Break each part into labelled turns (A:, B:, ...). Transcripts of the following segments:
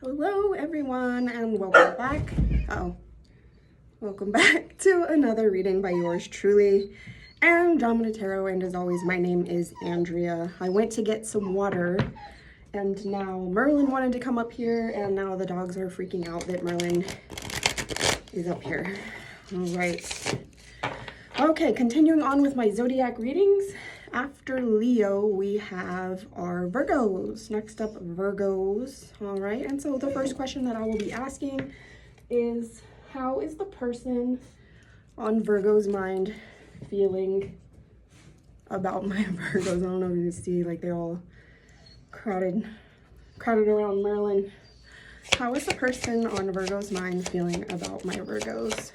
A: Hello everyone and welcome back. Welcome back to another reading by yours truly, Andromeda Tarot. And as always, my name is Andrea. I went to get some water and now Merlin wanted to come up here, and now the dogs are freaking out that Merlin is up here. All right. Okay, continuing on with my zodiac readings. After Leo, we have our Virgos. Next up, Virgos. All right, and so the first question that I will be asking is, how is the person on Virgo's mind feeling about my Virgos? I don't know if you can see, like, they're all crowded around Merlin. How is the person on Virgo's mind feeling about my Virgos?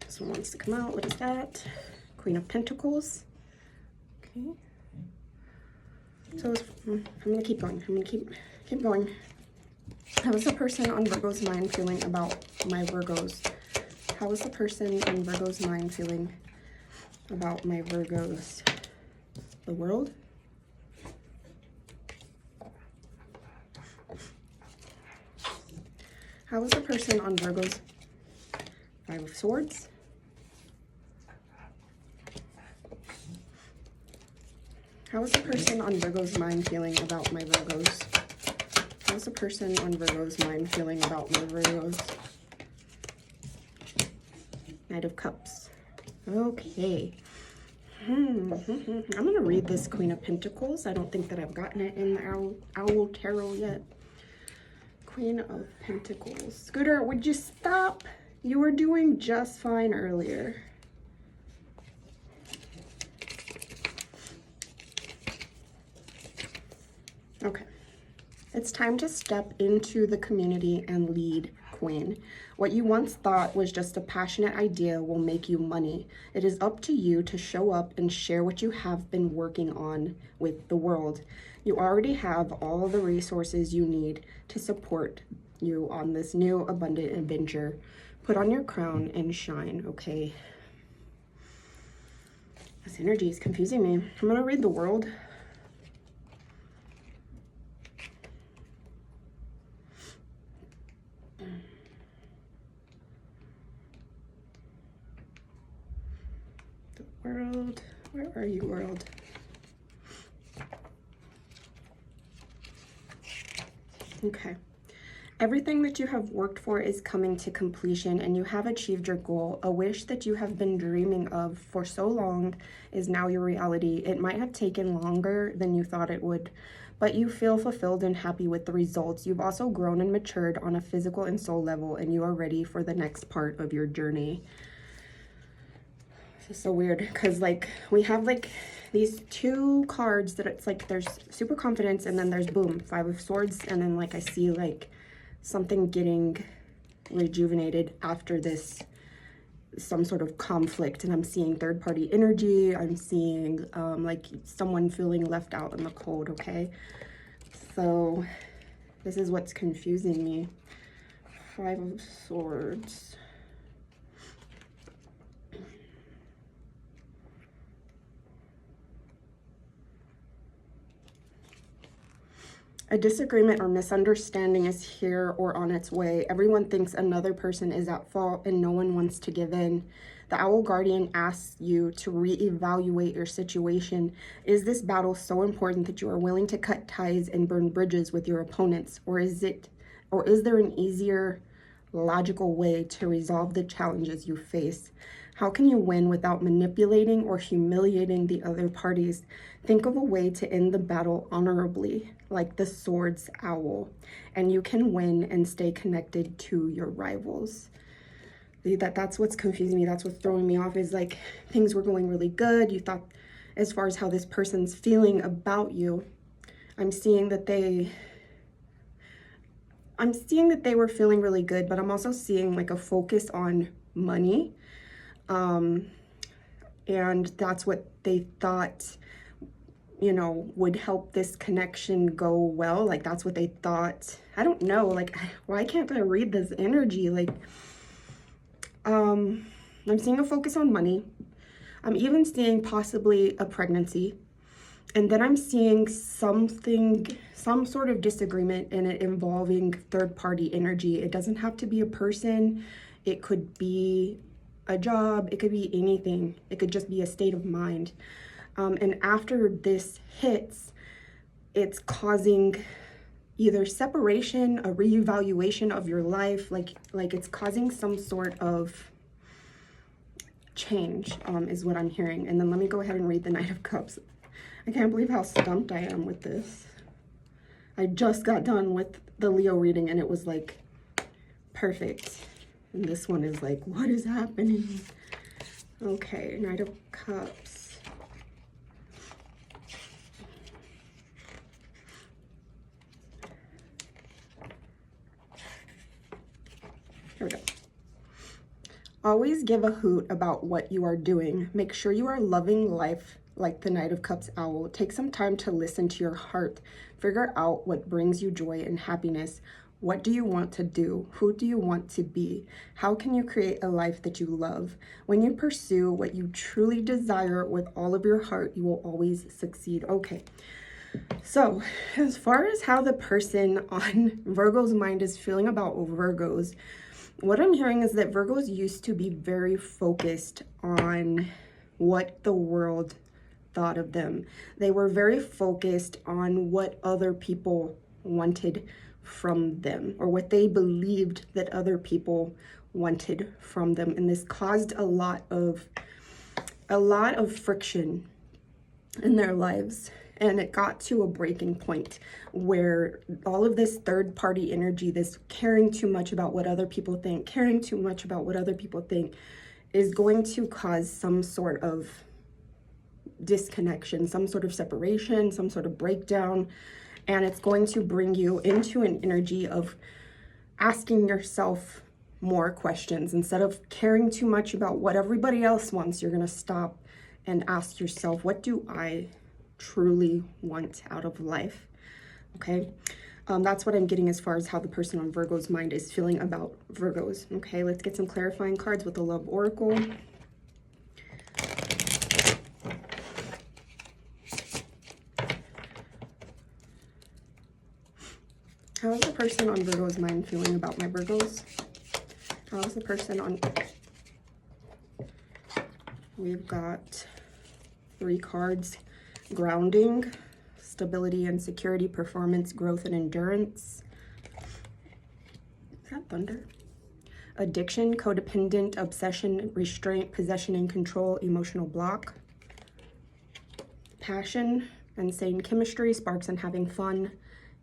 A: This one wants to come out. What is that? Queen of Pentacles. Okay. So I'm gonna keep going. I'm gonna keep going. How is the person on Virgo's mind feeling about my Virgos? How is the person on Virgo's mind feeling about my Virgos? The world? How is the person on Virgo's Five of Swords? How is the person on Virgo's mind feeling about my Virgos? How is the person on Virgo's mind feeling about my Virgos? Knight of Cups. Okay. I'm going to read this Queen of Pentacles. I don't think that I've gotten it in the Owl Tarot yet. Queen of Pentacles. Scooter, would you stop? You were doing just fine earlier. Okay, it's time to step into the community and lead, Queen. What you once thought was just a passionate idea will make you money. It is up to you to show up and share what you have been working on with the world. You already have all the resources you need to support you on this new abundant adventure. Put on your crown and shine, okay? This energy is confusing me. I'm gonna read the world. World, where are you, world? Okay. Everything that you have worked for is coming to completion, and you have achieved your goal. A wish that you have been dreaming of for so long is now your reality. It might have taken longer than you thought it would, but you feel fulfilled and happy with the results. You've also grown and matured on a physical and soul level, and you are ready for the next part of your journey. This is so weird because, like, we have like these two cards that it's like there's super confidence, and then there's boom, Five of Swords, and then like I see like something getting rejuvenated after this, some sort of conflict, and I'm seeing third-party energy. I'm seeing like someone feeling left out in the cold. Okay, so this is what's confusing me. Five of Swords. A disagreement or misunderstanding is here or on its way. Everyone thinks another person is at fault and no one wants to give in. The Owl Guardian asks you to reevaluate your situation. Is this battle so important that you are willing to cut ties and burn bridges with your opponents? Or is there an easier, logical way to resolve the challenges you face? How can you win without manipulating or humiliating the other parties? Think of a way to end the battle honorably, like the Swords Owl, and you can win and stay connected to your rivals. That's what's confusing me. That's what's throwing me off, is like things were going really good. You thought, as far as how this person's feeling about you, I'm seeing that they were feeling really good, but I'm also seeing like a focus on money. And that's what they thought, you know, would help this connection go well. Like, that's what they thought. I don't know, like, why can't I read this energy? Like, I'm seeing a focus on money. I'm even seeing possibly a pregnancy. And then I'm seeing something, some sort of disagreement in it involving third-party energy. It doesn't have to be a person. It could be a job. It could be anything. It could just be a state of mind. And after this hits, it's causing either separation, a reevaluation of your life, like it's causing some sort of change, is what I'm hearing. And then let me go ahead and read the Knight of Cups. I can't believe how stumped I am with this. I just got done with the Leo reading and it was like perfect. And this one is like, what is happening? Okay, Knight of Cups. Here we go. Always give a hoot about what you are doing. Make sure you are loving life like the Knight of Cups owl. Take some time to listen to your heart. Figure out what brings you joy and happiness. What do you want to do? Who do you want to be? How can you create a life that you love? When you pursue what you truly desire with all of your heart, you will always succeed. Okay. So as far as how the person on Virgo's mind is feeling about Virgos, what I'm hearing is that Virgos used to be very focused on what the world thought of them. They were very focused on what other people wanted from them, or what they believed that other people wanted from them. And this caused a lot of friction in their lives. And it got to a breaking point where all of this third party energy, this caring too much about what other people think, is going to cause some sort of disconnection, some sort of separation, some sort of breakdown. And it's going to bring you into an energy of asking yourself more questions. Instead of caring too much about what everybody else wants, you're going to stop and ask yourself, what do I truly want out of life? Okay, that's what I'm getting as far as how the person on Virgo's mind is feeling about Virgos. Okay, let's get some clarifying cards with the Love Oracle. How is the person on Virgo's mind feeling about my Virgos? How is the person on... We've got 3 cards. Grounding, stability and security, performance, growth and endurance. Is that thunder? Addiction, codependent, obsession, restraint, possession and control, emotional block. Passion, insane chemistry, sparks and having fun,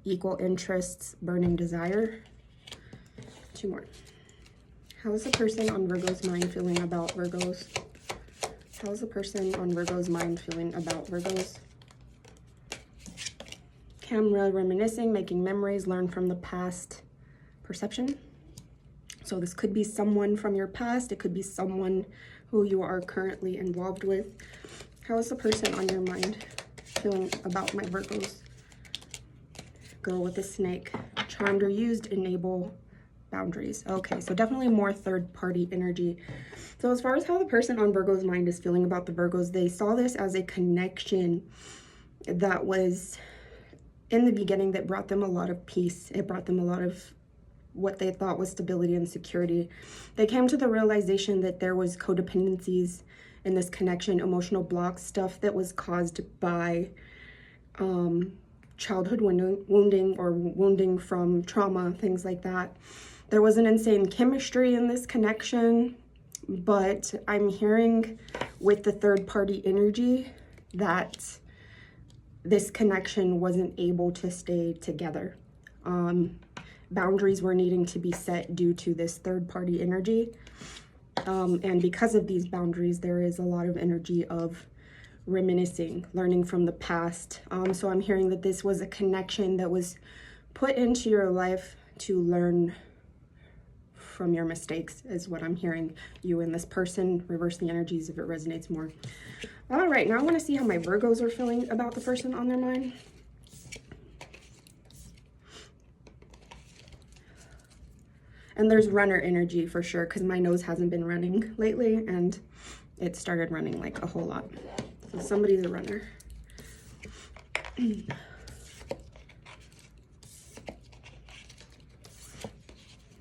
A: equal interests, burning desire. 2 more. How is the person on Virgo's mind feeling about Virgos? How is the person on Virgo's mind feeling about Virgos? Camera, reminiscing, making memories, learn from the past, perception. So this could be someone from your past. It could be someone who you are currently involved with. How is the person on your mind feeling about my Virgos? Girl with a snake. Charmed or used, enable boundaries. Okay, so definitely more third-party energy. So as far as how the person on Virgo's mind is feeling about the Virgos, they saw this as a connection that was in the beginning that brought them a lot of peace. It brought them a lot of what they thought was stability and security. They came to the realization that there was codependencies in this connection, emotional blocks, stuff that was caused by childhood wounding or wounding from trauma, things like that. There was an insane chemistry in this connection, but I'm hearing with the third party energy that this connection wasn't able to stay together. Boundaries were needing to be set due to this third party energy. And because of these boundaries, there is a lot of energy of reminiscing, learning from the past. So I'm hearing that this was a connection that was put into your life to learn from your mistakes, is what I'm hearing. You and this person, reverse the energies if it resonates more. All right, now I want to see how my Virgos are feeling about the person on their mind. And there's runner energy for sure, because my nose hasn't been running lately and it started running like a whole lot. So somebody's a runner. I'm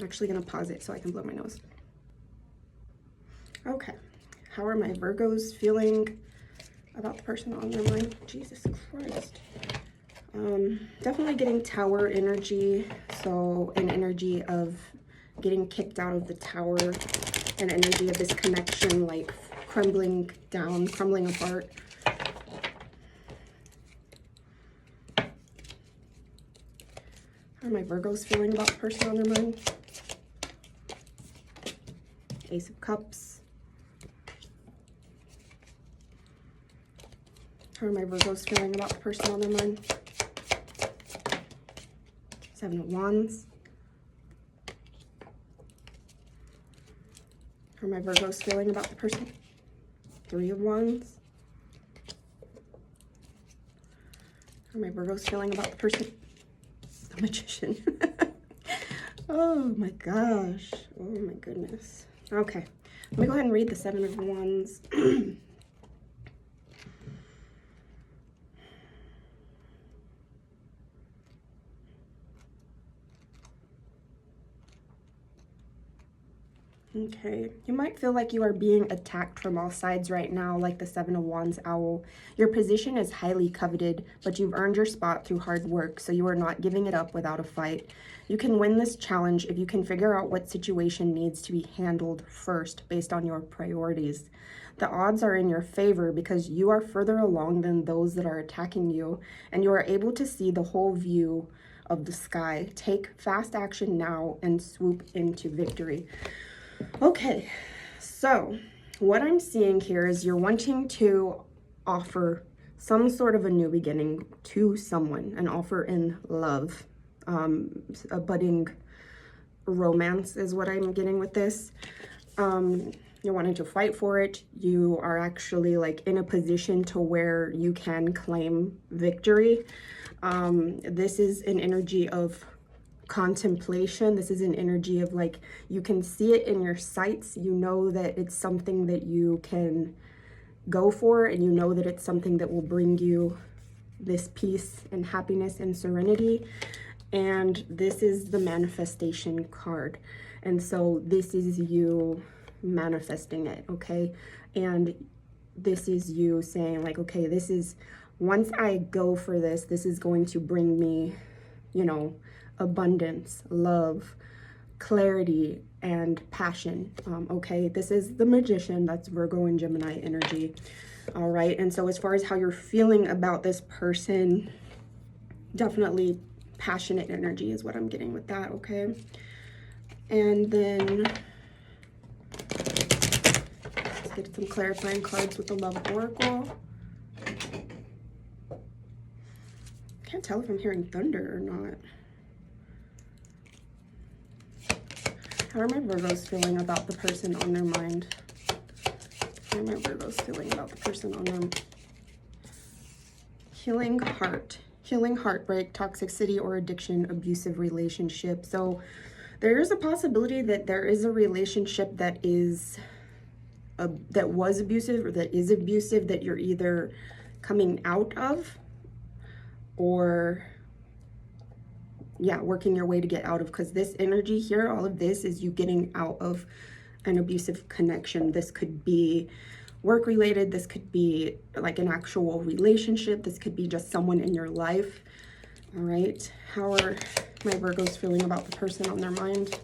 A: actually going to pause it so I can blow my nose. Okay. How are my Virgos feeling about the person on their mind? Jesus Christ. Definitely getting Tower energy. So an energy of getting kicked out of the tower, an energy of this connection like crumbling down, crumbling apart. How are my Virgos feeling about the person on their mind? Ace of Cups. How are my Virgos feeling about the person on their mind? Seven of Wands. How are my Virgos feeling about the person? Three of Wands. How are my Virgos feeling about the person? The Magician. Oh my gosh. Oh my goodness. Okay. Let me go ahead and read the Seven of Wands. Okay, you might feel like you are being attacked from all sides right now, like the Seven of Wands owl. Your position is highly coveted, but you've earned your spot through hard work, so you are not giving it up without a fight. You can win this challenge if you can figure out what situation needs to be handled first based on your priorities. The odds are in your favor because you are further along than those that are attacking you, and you are able to see the whole view of the sky. Take fast action now and swoop into victory. Okay, so what I'm seeing here is you're wanting to offer some sort of a new beginning to someone, an offer in love, a budding romance is what I'm getting with this. You're wanting to fight for it. You are actually like in a position to where you can claim victory. This is an energy of contemplation. This is an energy of like, you can see it in your sights. You know that it's something that you can go for, and you know that it's something that will bring you this peace and happiness and serenity. And this is the manifestation card. And so this is you manifesting it, okay? And this is you saying like, okay, this is, once I go for this, this is going to bring me, you know, abundance, love, clarity, and passion. Okay, this is the Magician. That's Virgo and Gemini energy. All right, and so as far as how you're feeling about this person, definitely passionate energy is what I'm getting with that. Okay, and then let's get some clarifying cards with the Love Oracle. Can't tell if I'm hearing thunder or not. How are my Virgos feeling about the person on their mind? How are my Virgos feeling about the person on their mind? Healing heart, healing heartbreak, toxicity or addiction, abusive relationship. So there is a possibility that there is a relationship that is that was abusive or that is abusive that you're either coming out of or working your way to get out of, because this energy here, all of this is you getting out of an abusive connection. This could be work related, this could be like an actual relationship, this could be just someone in your life. All right, how are my Virgos feeling about the person on their mind?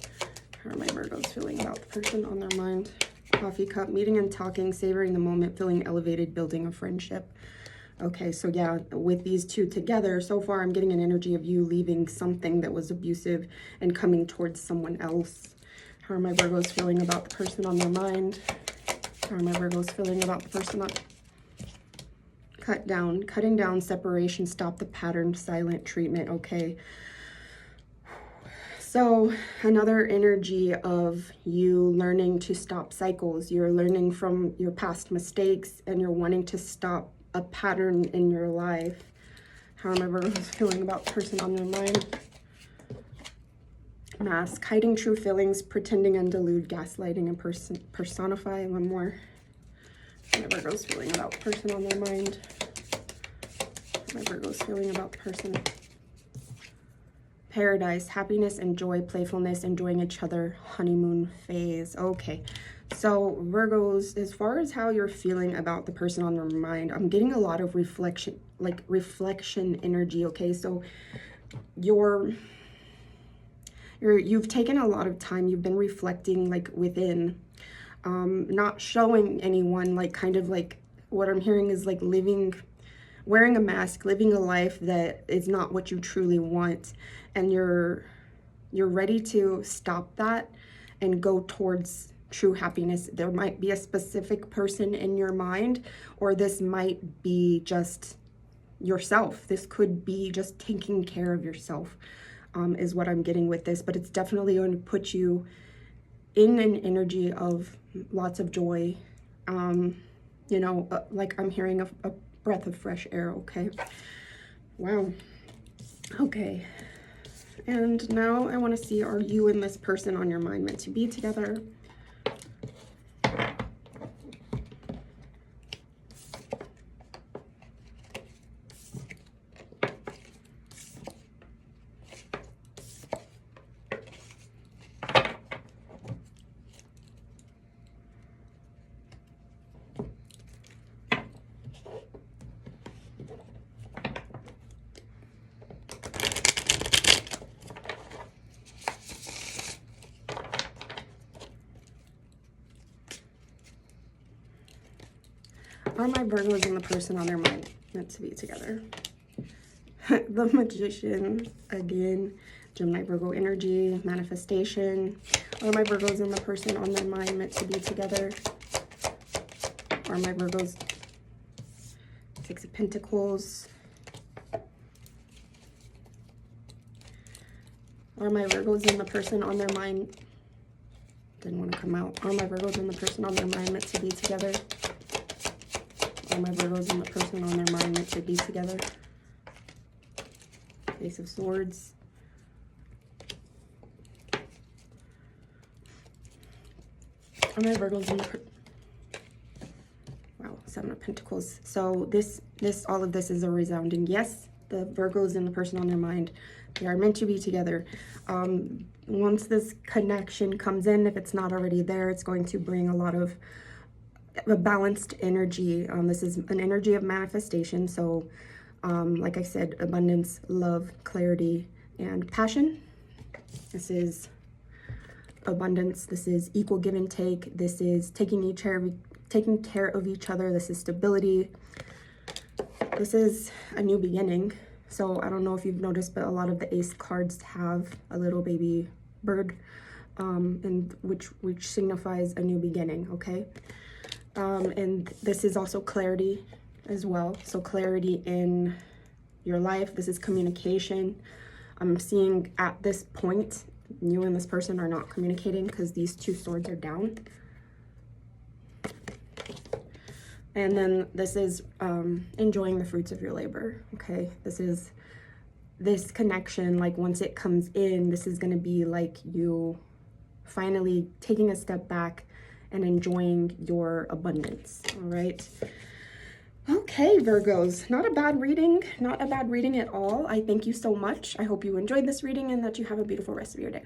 A: How are my Virgos feeling about the person on their mind? Coffee cup, meeting and talking, savoring the moment, feeling elevated, building a friendship. Okay, so yeah, with these two together, so far I'm getting an energy of you leaving something that was abusive and coming towards someone else. How are my Virgos feeling about the person on their mind? How are my Virgos feeling about the person on... Cutting down, separation, stop the pattern, silent treatment. Okay. So another energy of you learning to stop cycles. You're learning from your past mistakes and you're wanting to stop a pattern in your life. How are my Virgos feeling about the person on their mind? Mask, hiding true feelings, pretending and delude, gaslighting and personify. One more. How are my Virgos feeling about the person on their mind? My Virgo's feeling about the person. Paradise, happiness and joy, playfulness, enjoying each other, honeymoon phase. Okay, so Virgos, as far as how you're feeling about the person on your mind, I'm getting a lot of reflection, like reflection energy. Okay, so you've taken a lot of time, you've been reflecting like within, not showing anyone, like kind of like what I'm hearing is like wearing a mask, living a life that is not what you truly want, and you're ready to stop that and go towards true happiness. There might be a specific person in your mind, or this might be just yourself. This could be just taking care of yourself, is what I'm getting with this, but it's definitely going to put you in an energy of lots of joy. You know, like I'm hearing a breath of fresh air. Okay, wow. Okay, and now I want to see, are you and this person on your mind meant to be together? Are my Virgos and the person on their mind meant to be together? The Magician, again, Gemini Virgo energy, manifestation. Are my Virgos and the person on their mind meant to be together? Are my Virgos, Six of Pentacles? Are my Virgos and the person on their mind, didn't want to come out. Are my Virgos and the person on their mind meant to be together? Are my Virgos and the person on their mind meant to be together? Ace of Swords. Are my Virgos and the wow, Seven of Pentacles. So all of this is a resounding yes. The Virgos and the person on their mind, they are meant to be together. Once this connection comes in, if it's not already there, it's going to bring a lot of a balanced energy. This is an energy of manifestation. So like I said, abundance, love, clarity, and passion. This is abundance. This is equal give and take. This is taking care of each other. This is stability. This is a new beginning. So I don't know if you've noticed, but a lot of the ace cards have a little baby bird, and which signifies a new beginning. Okay. And this is also clarity as well. So clarity in your life. This is communication. I'm seeing at this point, you and this person are not communicating because these two swords are down. And then this is enjoying the fruits of your labor. Okay, this is this connection. Like once it comes in, this is going to be like you finally taking a step back and enjoying your abundance. All right. Okay, Virgos, not a bad reading at all. I thank you so much. I hope you enjoyed this reading and that you have a beautiful rest of your day.